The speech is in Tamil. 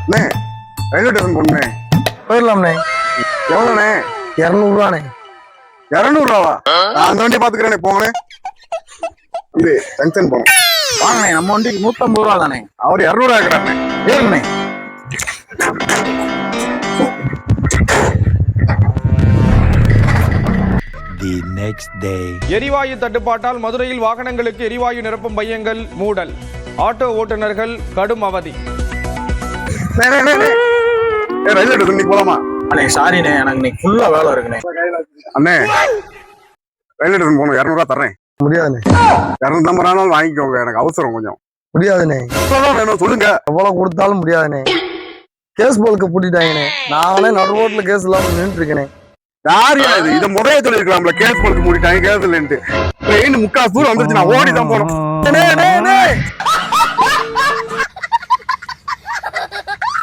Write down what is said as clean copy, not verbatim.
அண்ணே ரயில்வே ஸ்டேஷன் போகணுண்ணே. போயிடலாம்ண்ணே. எவ்வளோண்ணே? 200 ரூபாண்ணே. 200 ரூபாவா? நான் அந்த வண்டி பாத்துக்கிறேனே, போங்கண்ணே. வந்து ஜங்ஷன் போங்க. வாங்கண்ணே, நம்ம வண்டிக்கு 150 ரூபா தானே. அவர் 200 ரூபா இருக்கிறாண்ணே. ஏறுண்ணே. The next day. எரிவாயு தட்டுப்பாட்டால் மதுரையில் வாகனங்களுக்கு எரிவாயு நிரப்பும் மையங்கள் மூடல். ஆட்டோ ஓட்டுநர்கள் கடும் அவதி. ரயில்வே ஸ்டேஷன் நீ போலாமா? அண்ணே சாரிண்ணே, எனக்கு இன்னைக்கு ஃபுல்லா வேலை இருக்குண்ணே. அண்ணே ரயில்வே ஸ்டேஷன் போகணும், 200 ரூபா தர்றேன். முடியாதுண்ணே. 250 ரூபானாலும் வாங்கிக்கோங்க, எனக்கு அவசரம் கொஞ்சம். முடியாதுண்ணே. வேணும் சொல்லுங்க. எவ்வளவு கொடுத்தாலும் முடியாதுண்ணே. கேஸ் போலுக்கு பூட்டிட்டாங்கண்ணே. நானே நடு ரோட்ல கேஸ் இல்லாம நின்றுட்டு இருக்கேனே. யாரையா இது? இதை முறைய சொல்லிருக்கலாம்ல, கேஸ் போட்டு மூடிட்டாங்க, கேஸ் இல்லைன்ட்டு. ட்ரெயின் முக்கால் தூரம் வந்துருச்சு, நான் ஓடி தான் போனோம்.